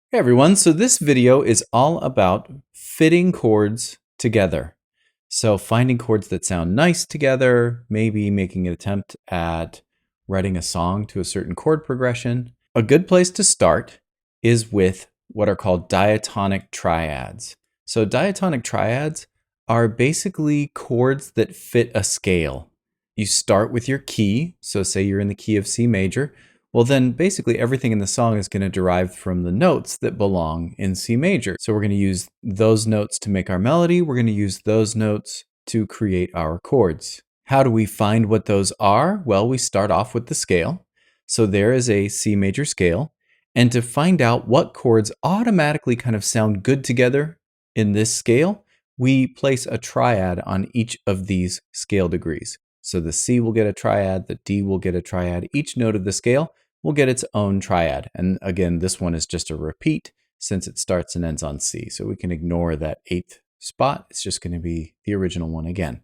Hey everyone, so this video is all about fitting chords together. So finding chords that sound nice together, maybe making an attempt at writing a song to a certain chord progression. A good place to start is with what are called diatonic triads. So diatonic triads are basically chords that fit a scale. You start with your key, so say you're in the key of C major. Well, then basically everything in the song is going to derive from the notes that belong in C major. So we're going to use those notes to make our melody. We're going to use those notes to create our chords. How do we find what those are? Well, we start off with the scale. So there is a C major scale. And to find out what chords automatically kind of sound good together in this scale, we place a triad on each of these scale degrees. So the C will get a triad, the D will get a triad. Each note of the scale will get its own triad. And again, this one is just a repeat since it starts and ends on C. So we can ignore that 8th spot. It's just going to be the original one again.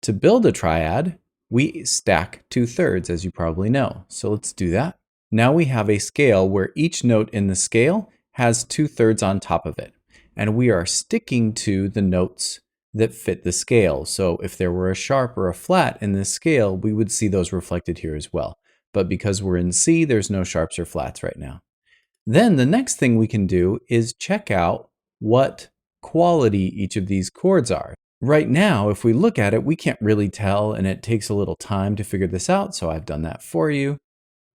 To build a triad, we stack 2/3, as you probably know. So let's do that. Now we have a scale where each note in the scale has 2/3 on top of it. And we are sticking to the notes that fit the scale. So if there were a sharp or a flat in this scale, we would see those reflected here as well. But because we're in C, there's no sharps or flats right now. Then the next thing we can do is check out what quality each of these chords are. Right now, if we look at it, we can't really tell, and it takes a little time to figure this out, so I've done that for you.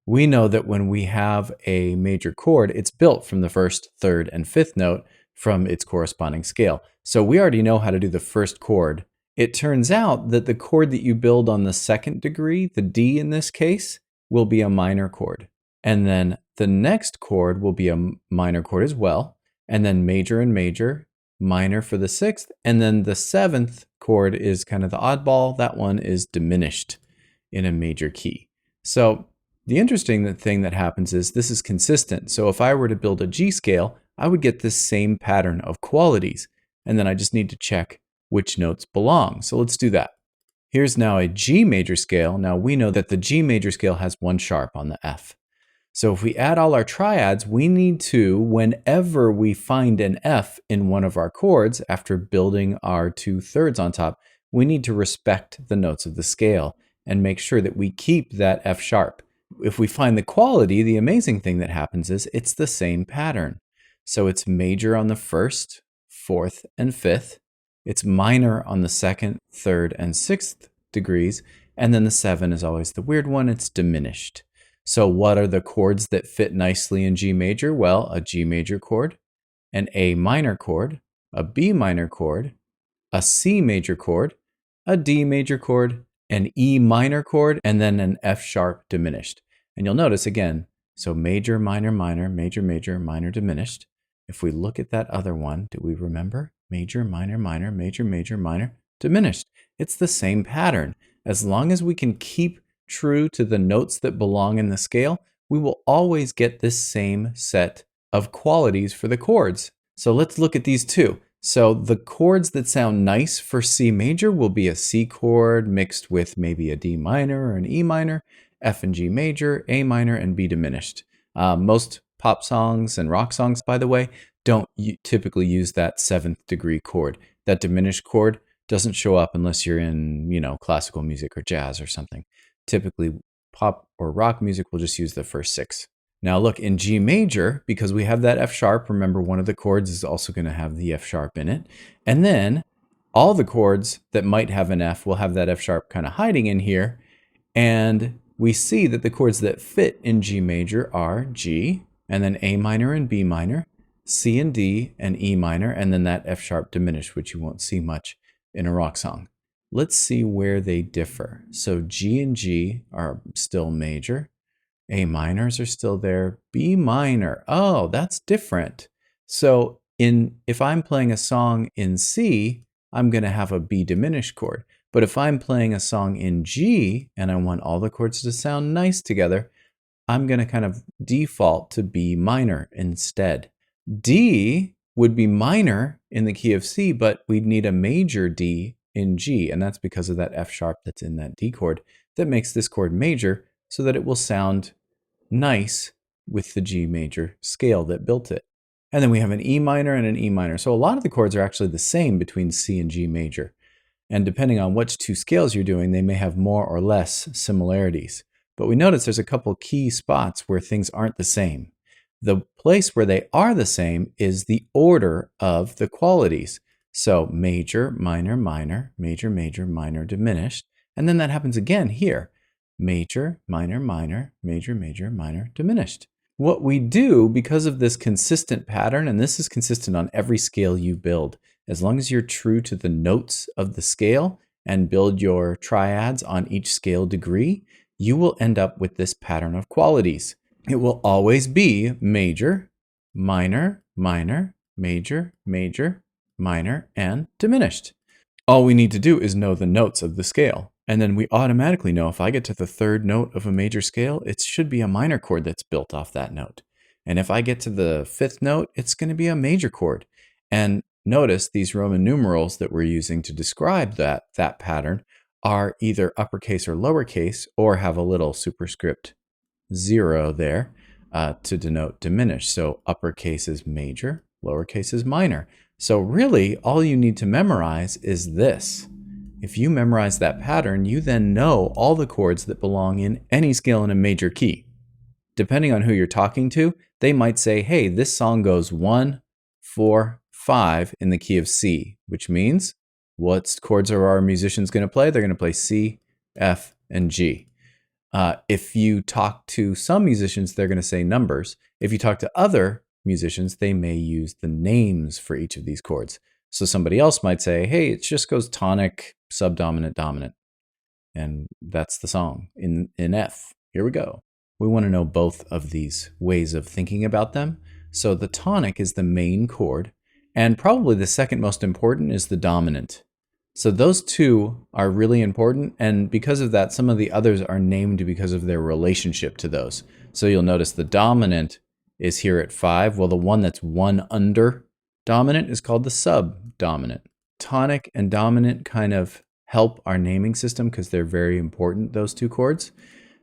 We know that when we have a major chord, it's built from the first, third, and fifth note from its corresponding scale. So we already know how to do the first chord. It turns out that the chord that you build on the second degree, the D in this case, will be a minor chord. And then the next chord will be a minor chord as well. And then major and major, minor for the sixth. And then the seventh chord is kind of the oddball. That one is diminished in a major key. So the interesting thing that happens is this is consistent. So if I were to build a G scale, I would get this same pattern of qualities. And then I just need to check which notes belong. So let's do that. Here's now a G major scale. Now we know that the G major scale has one sharp on the F. So if we add all our triads, we need to, whenever we find an F in one of our chords, after building our 2/3 on top, we need to respect the notes of the scale and make sure that we keep that F sharp. If we find the quality, the amazing thing that happens is it's the same pattern. So it's major on the first, fourth, and fifth. It's minor on the second, third, and sixth degrees. And then the 7 is always the weird one. It's diminished. So what are the chords that fit nicely in G major? Well, a G major chord, an A minor chord, a B minor chord, a C major chord, a D major chord, an E minor chord, and then an F sharp diminished. And you'll notice again, so major, minor, minor, major, major, minor, diminished. If we look at that other one, do we remember? Major, minor, minor, major, major, minor, diminished. It's the same pattern. As long as we can keep true to the notes that belong in the scale, we will always get this same set of qualities for the chords. So let's look at these two. So the chords that sound nice for C major will be a C chord mixed with maybe a D minor or an E minor, F and G major, A minor, and B diminished. Most pop songs and rock songs, by the way, don't typically use that 7th degree chord. That diminished chord doesn't show up unless you're in, classical music or jazz or something. Typically, pop or rock music will just use the first 6. Now look, in G major, because we have that F sharp, remember one of the chords is also going to have the F sharp in it. And then all the chords that might have an F will have that F sharp kind of hiding in here. And we see that the chords that fit in G major are G, and then A minor and B minor, C and D, and E minor, and then that F sharp diminished, which you won't see much in a rock song. Let's see where they differ. So G and G are still major. A minors are still there. B minor, oh, that's different. So if I'm playing a song in C, I'm going to have a B diminished chord. But if I'm playing a song in G and I want all the chords to sound nice together, I'm going to kind of default to B minor instead. D would be minor in the key of C, but we'd need a major D in G, and that's because of that F sharp that's in that D chord that makes this chord major so that it will sound nice with the G major scale that built it. And then we have an E minor and an E minor. So a lot of the chords are actually the same between C and G major. And depending on which two scales you're doing, they may have more or less similarities. But we notice there's a couple key spots where things aren't the same. The place where they are the same is the order of the qualities. So major, minor, minor, major, major, minor, diminished. And then that happens again here. Major, minor, minor, major, major, minor, diminished. What we do, because of this consistent pattern, and this is consistent on every scale you build, as long as you're true to the notes of the scale and build your triads on each scale degree, you will end up with this pattern of qualities. It will always be major, minor, minor, major, major, minor, and diminished. All we need to do is know the notes of the scale. And then we automatically know if I get to the third note of a major scale, it should be a minor chord that's built off that note. And if I get to the fifth note, it's going to be a major chord. And notice these Roman numerals that we're using to describe that pattern are either uppercase or lowercase, or have a little superscript 0 there to denote diminished. So uppercase is major, lowercase is minor. So really, all you need to memorize is this. If you memorize that pattern, you then know all the chords that belong in any scale in a major key. Depending on who you're talking to, they might say, hey, this song goes 1, 4, 5 in the key of C, which means what chords are our musicians going to play? They're going to play C, F, and G. If you talk to some musicians, they're going to say numbers. If you talk to other musicians, they may use the names for each of these chords. So somebody else might say, hey, it just goes tonic, subdominant, dominant. And that's the song in F. Here we go. We want to know both of these ways of thinking about them. So the tonic is the main chord, and probably the second most important is the dominant. So those two are really important, and because of that, some of the others are named because of their relationship to those. So you'll notice the dominant is here at 5, while the one that's 1 under dominant is called the subdominant. Tonic and dominant kind of help our naming system because they're very important, those two chords.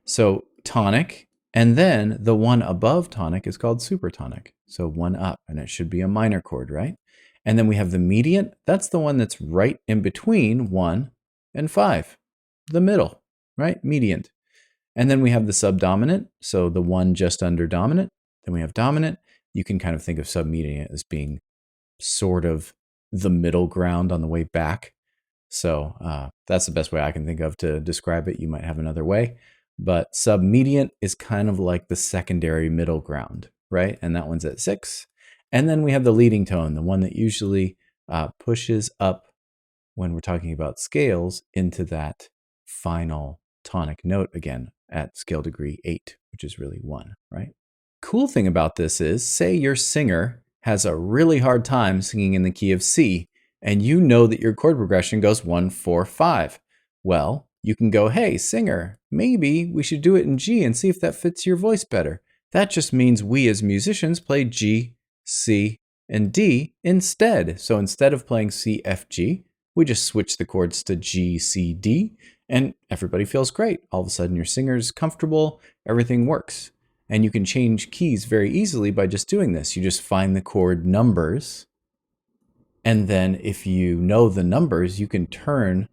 So tonic, and then the one above tonic is called supertonic. So 1 up, and it should be a minor chord, right? And then we have the mediant. That's the one that's right in between 1 and 5, the middle, right? Mediant. And then we have the subdominant, so the one just under dominant. Then we have dominant. You can kind of think of submediant as being sort of the middle ground on the way back. So that's the best way I can think of to describe it. You might have another way. But submediant is kind of like the secondary middle ground, right? And that one's at 6. And then we have the leading tone, the one that usually pushes up when we're talking about scales into that final tonic note again at scale degree 8, which is really 1, right? Cool thing about this is, say your singer has a really hard time singing in the key of C, and you know that your chord progression goes 1, 4, 5. Well, you can go, hey, singer, maybe we should do it in G and see if that fits your voice better. That just means we as musicians play G, C, and D instead. So instead of playing C, F, G, we just switch the chords to G, C, D, and everybody feels great. All of a sudden your singer's comfortable, everything works. And you can change keys very easily by just doing this. You just find the chord numbers, and then if you know the numbers, you can turn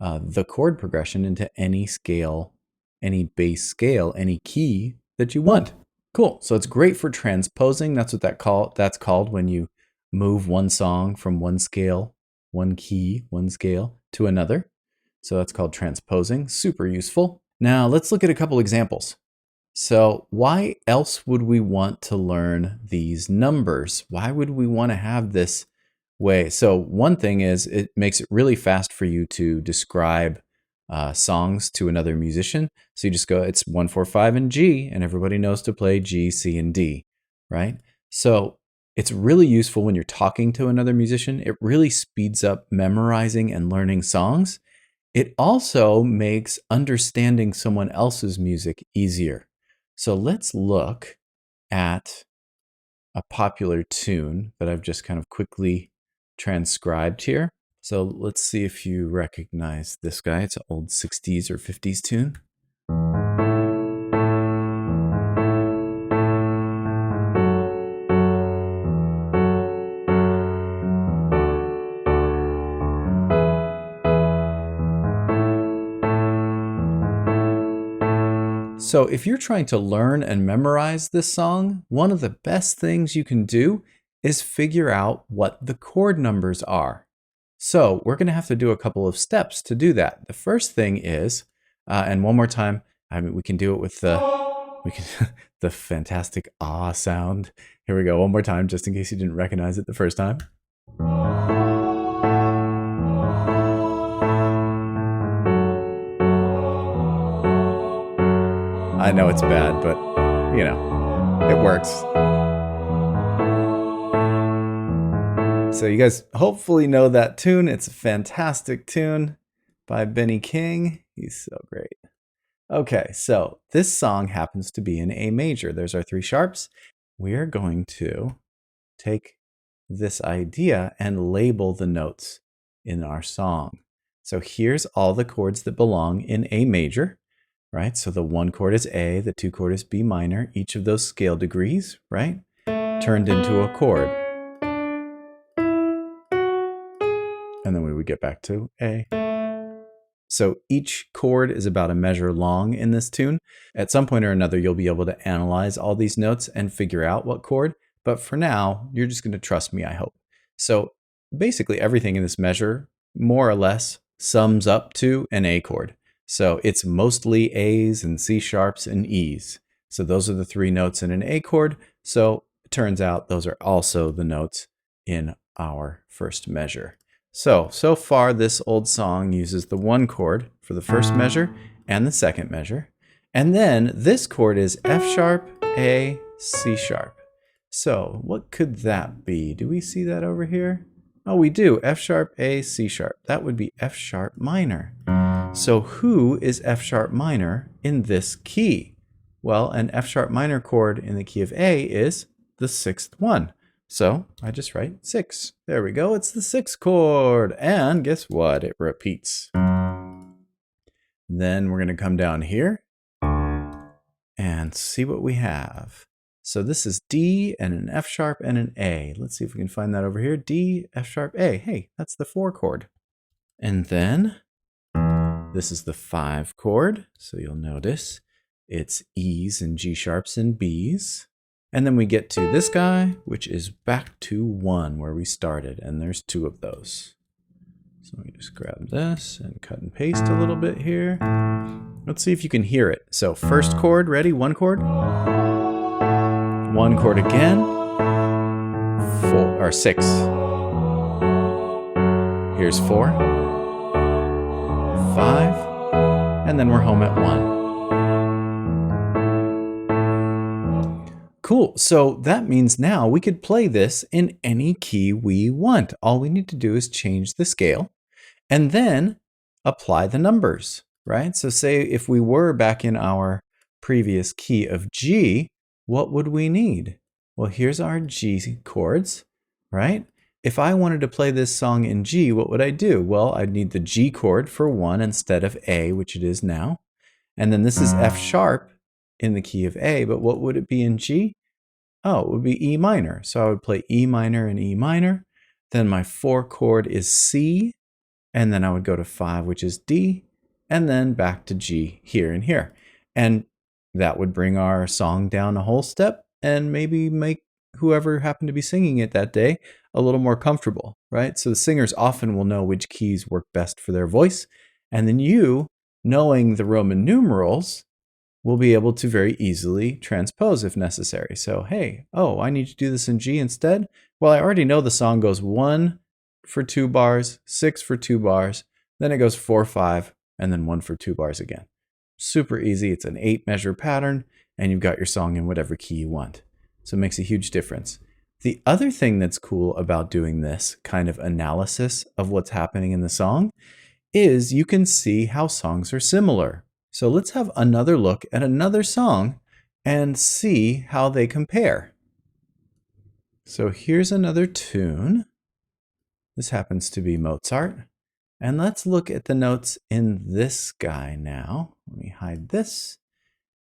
the chord progression into any scale, any bass scale, any key that you want. Cool. So it's great for transposing. That's what that's called when you move one song from one scale, one key, one scale to another. So that's called transposing. Super useful. Now let's look at a couple examples. So why else would we want to learn these numbers? Why would we want to have this way? So one thing is it makes it really fast for you to describe songs to another musician. So you just go, it's 1, 4, 5 and G, and everybody knows to play G, C, and D, right? So it's really useful when you're talking to another musician. It really speeds up memorizing and learning songs. It also makes understanding someone else's music easier. So let's look at a popular tune that I've just kind of quickly transcribed here. So let's see if you recognize this guy. It's an old 60s or 50s tune. So if you're trying to learn and memorize this song, one of the best things you can do is figure out what the chord numbers are. So we're going to have to do a couple of steps to do that. The first thing is, and one more time, I mean, we can do it with the fantastic ah sound. Here we go, one more time, just in case you didn't recognize it the first time. I know it's bad, but you know, it works. So you guys hopefully know that tune. It's a fantastic tune by Benny King. He's so great. Okay, so this song happens to be in A major. There's our 3 sharps. We are going to take this idea and label the notes in our song. So here's all the chords that belong in A major, right? So the 1 chord is A, the 2 chord is B minor, each of those scale degrees, right? Turned into a chord. And then we would get back to A. So each chord is about a measure long in this tune. At some point or another, you'll be able to analyze all these notes and figure out what chord. But for now, you're just going to trust me, I hope. So basically everything in this measure, more or less, sums up to an A chord. So it's mostly A's and C sharps and E's. So those are the 3 notes in an A chord. So it turns out those are also the notes in our first measure. So far this old song uses the 1 chord for the first measure and the second measure. And then this chord is F sharp, A, C sharp. So what could that be? Do we see that over here? Oh, we do. F sharp, A, C sharp. That would be F sharp minor. So who is F sharp minor in this key? Well, an F sharp minor chord in the key of A is the 6th one. So I just write 6. There we go. It's the 6th chord. And guess what? It repeats. Then we're going to come down here and see what we have. So this is D and an F sharp and an A. Let's see if we can find that over here. D, F sharp, A. Hey, that's the 4 chord. And then this is the 5 chord. So you'll notice it's E's and G sharps and B's. And then we get to this guy, which is back to 1 where we started. And there's 2 of those. So let me just grab this and cut and paste a little bit here. Let's see if you can hear it. So first chord, ready? 1 chord. 1 chord again. 4 or 6. Here's 4. 5. And then we're home at 1. Cool. So that means now we could play this in any key we want. All we need to do is change the scale and then apply the numbers, right? So say if we were back in our previous key of G, what would we need? Well, here's our G chords, right? If I wanted to play this song in G, what would I do? Well, I'd need the G chord for 1 instead of A, which it is now. And then this is F sharp in the key of A, but what would it be in G? Oh, it would be E minor. So I would play E minor and E minor. Then my 4 chord is C, and then I would go to 5, which is D, and then back to G here and here. And that would bring our song down a whole step and maybe make whoever happened to be singing it that day a little more comfortable, right? So the singers often will know which keys work best for their voice. And then you, knowing the Roman numerals, will be able to very easily transpose if necessary. So, hey, oh, I need to do this in G instead. Well, I already know the song goes 1 for 2 bars, 6 for 2 bars, then it goes 4, 5, and then 1 for 2 bars again. Super easy. It's an 8 measure pattern, and you've got your song in whatever key you want. So it makes a huge difference. The other thing that's cool about doing this kind of analysis of what's happening in the song is you can see how songs are similar. So let's have another look at another song and see how they compare. So here's another tune. This happens to be Mozart. And let's look at the notes in this guy now. Let me hide this.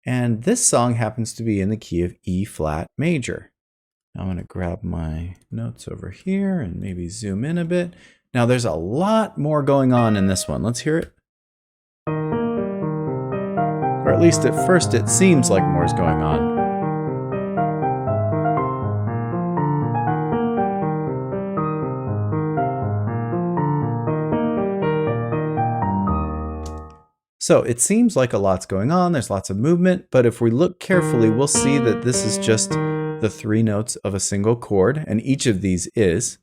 And this song happens to be in the key of E flat major. Now I'm going to grab my notes over here and maybe zoom in a bit. Now there's a lot more going on in this one. Let's hear it. Or at at least at first it seems like more is going on. So it seems like a lot's going on, there's lots of movement, but if we look carefully, we'll see that this is just the 3 notes of a single chord, and each of these is.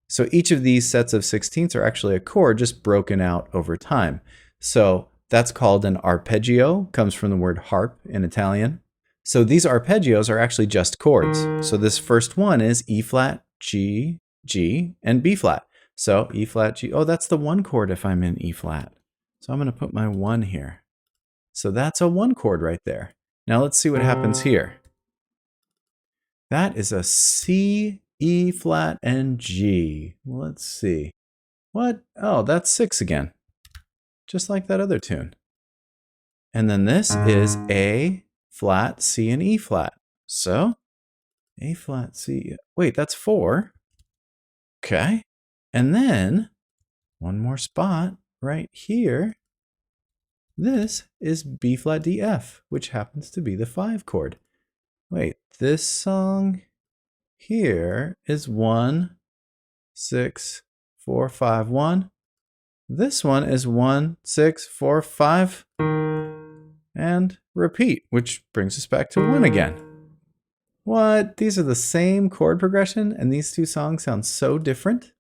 So each of these sets of 16ths are actually a chord just broken out over time. So that's called an arpeggio, comes from the word harp in Italian. So these arpeggios are actually just chords. So this first one is E flat, G, G, and B flat. So E flat, G, oh, that's the 1 chord if I'm in E flat. So I'm going to put my 1 here. So that's a 1 chord right there. Now let's see what happens here. That is a C, E flat, and G. Let's see. What? Oh, that's 6 again. Just like that other tune. And then this is A flat, C, and E flat. So A flat, C. Wait, that's 4. Okay. And then one more spot right here. This is B flat, D, F, which happens to be the 5 chord. Wait, this song here is 1, 6, 4, 5, 1. This one is 1, 6, 4, 5, and repeat, which brings us back to 1 again. What? These are the same chord progression, and these 2 songs sound so different.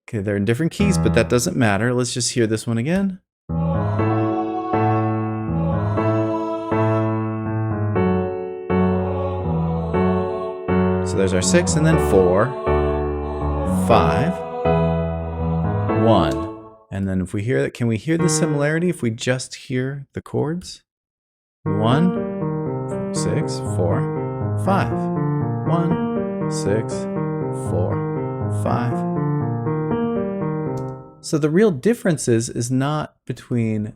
Okay, they're in different keys, but that doesn't matter. Let's just hear this one again. So there's our 6, and then 4, 5, 1. And then if we hear that, can we hear the similarity if we just hear the chords? 1, 6, 4, 5. 1, 6, 4, 5. So the real difference is not between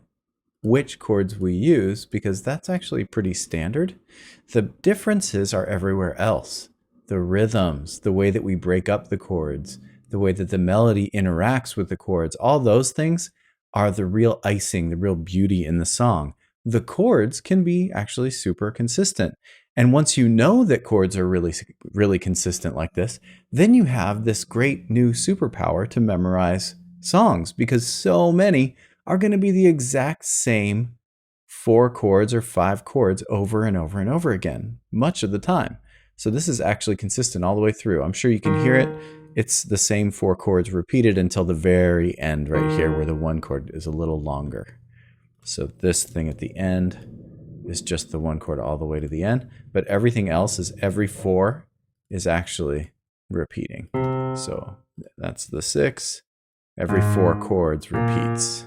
which chords we use, because that's actually pretty standard. The differences are everywhere else. The rhythms, the way that we break up the chords, the way that the melody interacts with the chords, all those things are the real icing, the real beauty in the song. The chords can be actually super consistent. And once you know that chords are really consistent like this, then you have this great new superpower to memorize songs, because so many are going to be the exact same 4 chords or 5 chords over and over and over again, much of the time. So this is actually consistent all the way through. I'm sure you can hear it. It's the same 4 chords repeated until the very end right here, where the 1 chord is a little longer. So this thing at the end is just the 1 chord all the way to the end, but everything else is every 4 is actually repeating. So that's the 6. Every 4 chords repeats.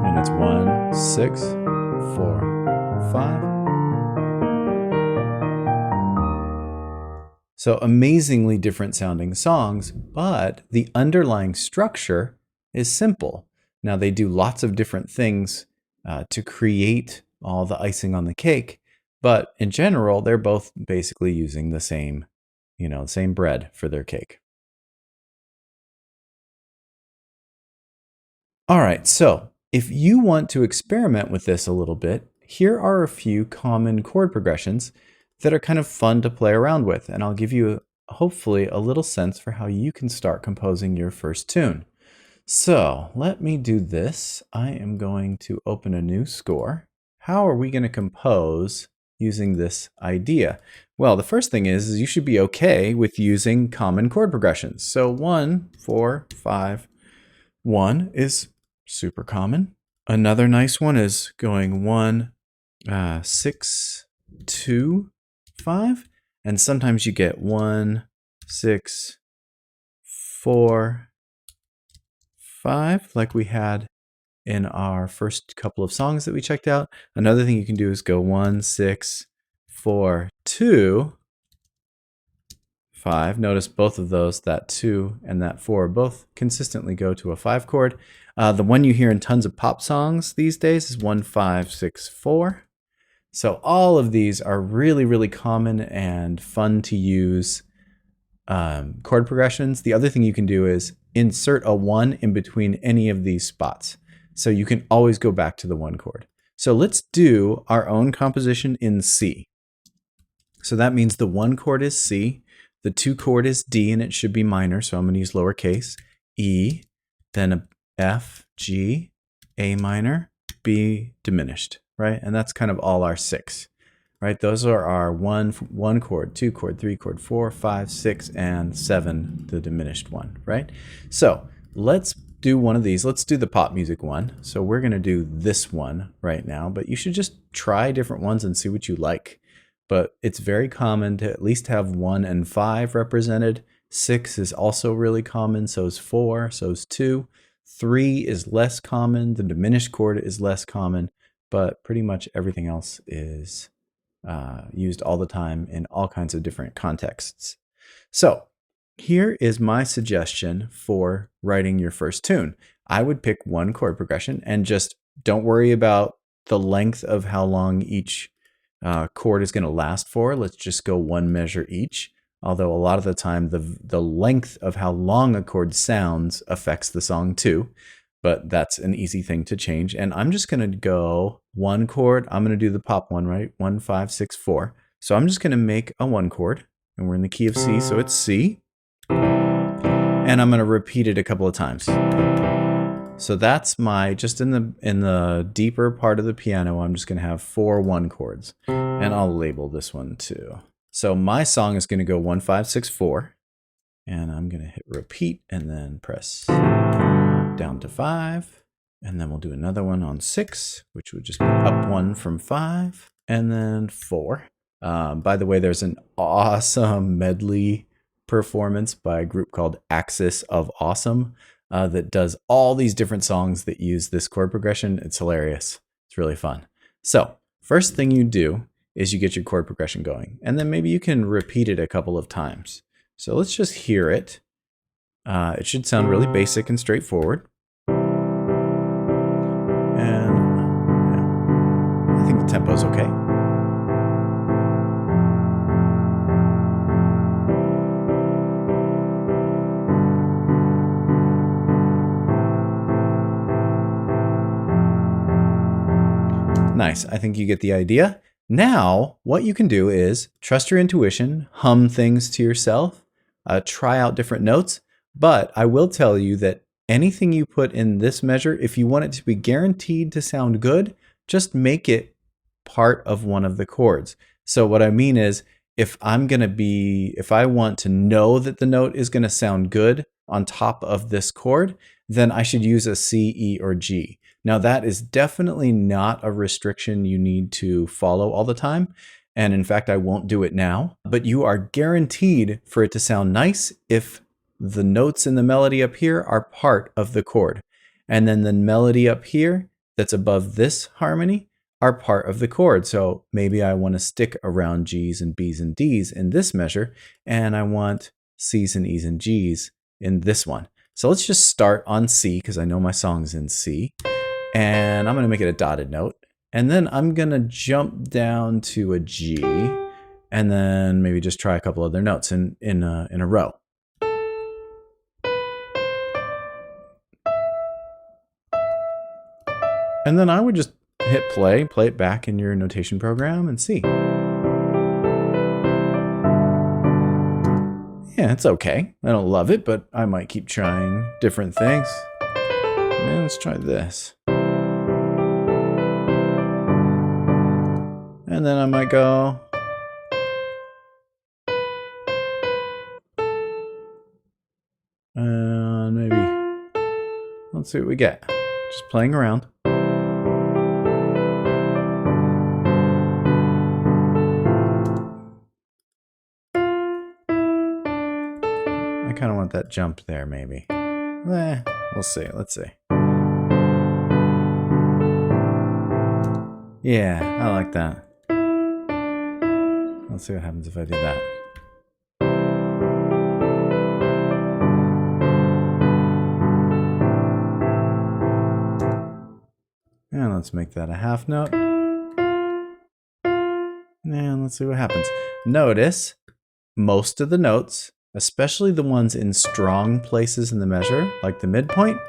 And it's 1, 6, 4, 5. So amazingly different sounding songs, but the underlying structure is simple. Now they do lots of different things to create all the icing on the cake, but in general, they're both basically using the same, same bread for their cake. All right, so if you want to experiment with this a little bit, here are a few common chord progressions that are kind of fun to play around with, and I'll give you hopefully a little sense for how you can start composing your first tune. So let me do this. I am going to open a new score. How are we going to compose using this idea? Well, the first thing is you should be okay with using common chord progressions. So 1, 4, 5, 1 is super common. Another nice one is going 1, 6, 2, 5. And sometimes you get 1, 6, 4, 5, like we had in our first couple of songs that we checked out. Another thing you can do is go 1, 6, 4, 2, 5. Notice both of those, that 2 and that 4, both consistently go to a 5 chord. The one you hear in tons of pop songs these days is 1, 5, 6, 4. So all of these are really, really common and fun to use. chord progressions, the other thing you can do is insert a 1 in between any of these spots. So you can always go back to the 1 chord. So let's do our own composition in C. So that means the 1 chord is C, the 2 chord is D, and it should be minor, so I'm going to use lowercase, E, then a F, G, A minor, B diminished, right? And that's kind of all our 6, right? Those are our one chord, 2 chord, 3 chord, 4, 5, 6, and 7, the diminished one, right? So let's do one of these. Let's do the pop music one. So we're going to do this one right now, but you should just try different ones and see what you like. But it's very common to at least have 1 and 5 represented. 6 is also really common, so is 4, so is 2. 3 is less common, the diminished chord is less common, but pretty much everything else is used all the time in all kinds of different contexts. So here is my suggestion for writing your first tune. I would pick 1 chord progression and just don't worry about the length of how long each chord is going to last for. Let's just go 1 measure each. Although a lot of the time the length of how long a chord sounds affects the song too, but that's an easy thing to change. And I'm just going to go 1 chord. I'm going to do the pop one, right? 1, 5, 6, 4. So I'm just going to make a 1 chord, and we're in the key of C, so it's C. And I'm going to repeat it a couple of times. So that's my, just in the deeper part of the piano, I'm just going to have 4 1 chords, and I'll label this one too. So my song is going to go 1, 5, 6, 4, and I'm going to hit repeat and then press down to 5, and then we'll do another one on 6, which would just be up 1 from 5, and then 4. By the way, there's an awesome medley performance by a group called Axis of Awesome that does all these different songs that use this chord progression. It's hilarious. It's really fun. So first thing you do is you get your chord progression going, and then maybe you can repeat it a couple of times. So let's just hear it. It should sound really basic and straightforward. And yeah, I think the tempo's okay. Nice. I think you get the idea. Now, what you can do is trust your intuition, hum things to yourself, try out different notes. But I will tell you that anything you put in this measure, if you want it to be guaranteed to sound good, just make it part of one of the chords. So what I mean is, if I want to know that the note is going to sound good on top of this chord, then I should use a C, E, or G. Now that is definitely not a restriction you need to follow all the time. And in fact, I won't do it now, but you are guaranteed for it to sound nice if the notes in the melody up here are part of the chord. And then the melody up here that's above this harmony are part of the chord. So maybe I want to stick around G's and B's and D's in this measure, and I want C's and E's and G's in this one. So let's just start on C, because I know my song's in C. And I'm going to make it a dotted note. And then I'm going to jump down to a G, and then maybe just try a couple other notes in a row. And then I would just hit play it back in your notation program and see. Yeah, it's okay. I don't love it, but I might keep trying different things. Man, let's try this. And then I might go. And maybe, let's see what we get. Just playing around. I kind of want that jump there, maybe. We'll see. Let's see. Yeah, I like that. Let's see what happens if I do that. And let's make that a half note. And let's see what happens. Notice most of the notes especially the ones in strong places in the measure, like the midpoint,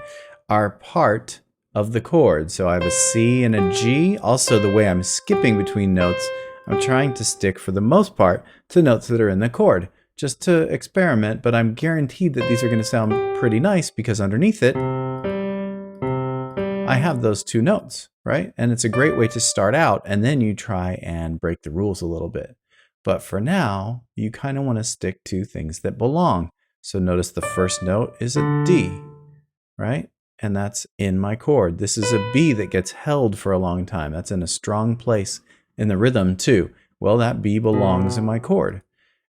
are part of the chord. So I have a C and a G. Also, the way I'm skipping between notes, I'm trying to stick, for the most part, to notes that are in the chord, just to experiment, but I'm guaranteed that these are going to sound pretty nice because underneath it, I have those two notes, right? And it's a great way to start out, and then you try and break the rules a little bit. But for now, you kind of want to stick to things that belong. So notice the first note is a D, right? And that's in my chord. This is a B that gets held for a long time. That's in a strong place in the rhythm too. Well, that B belongs in my chord.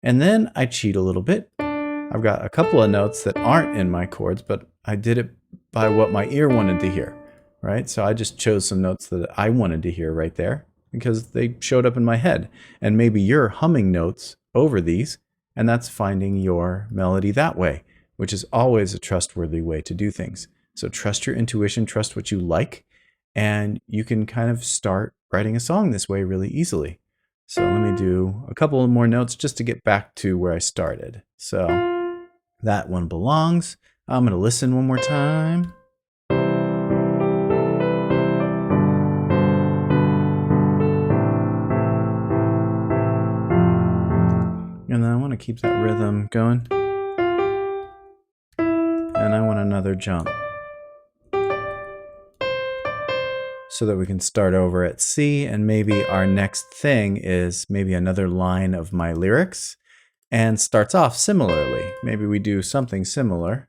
And then I cheat a little bit. I've got a couple of notes that aren't in my chords, but I did it by what my ear wanted to hear, right? So I just chose some notes that I wanted to hear right there because they showed up in my head. And maybe you're humming notes over these, and that's finding your melody that way, which is always a trustworthy way to do things. So trust your intuition, trust what you like, and you can kind of start writing a song this way really easily. So let me do a couple more notes just to get back to where I started. So that one belongs. I'm going to listen one more time. And then I want to keep that rhythm going. And I want another jump, so that we can start over at C, and maybe our next thing is maybe another line of my lyrics and starts off similarly. Maybe we do something similar.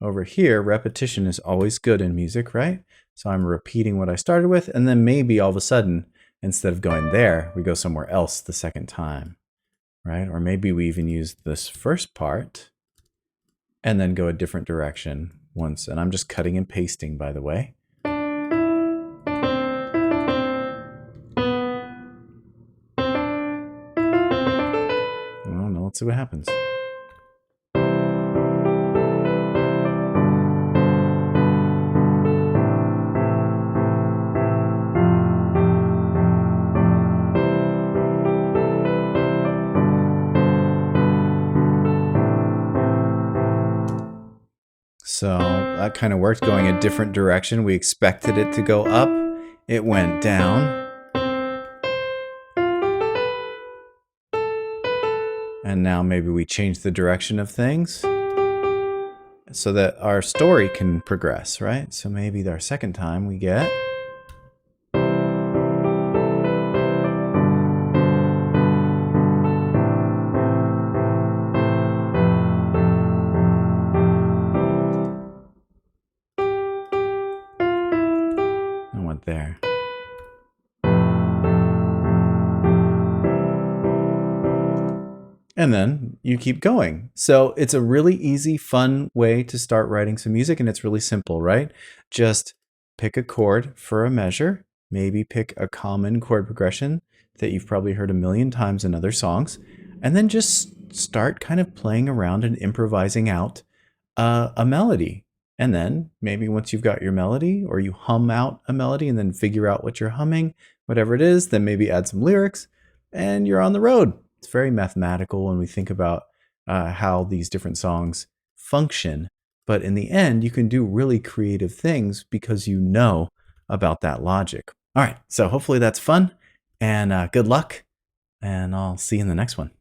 Over here, repetition is always good in music, right? So I'm repeating what I started with, and then maybe all of a sudden, instead of going there, we go somewhere else the second time, right? Or maybe we even use this first part and then go a different direction once. And I'm just cutting and pasting, by the way. Let's see what happens. So that kind of worked, going a different direction. We expected it to go up. It went down. And now maybe we change the direction of things so that our story can progress, right? So maybe our second time we get... I went there. And then you keep going. So it's a really easy, fun way to start writing some music, and it's really simple, right? Just pick a chord for a measure, maybe pick a common chord progression that you've probably heard a million times in other songs, and then just start kind of playing around and improvising out a melody. And then maybe once you've got your melody, or you hum out a melody and then figure out what you're humming, whatever it is, then maybe add some lyrics, and you're on the road. It's very mathematical when we think about how these different songs function. But in the end, you can do really creative things because you know about that logic. All right, so hopefully that's fun, and good luck, and I'll see you in the next one.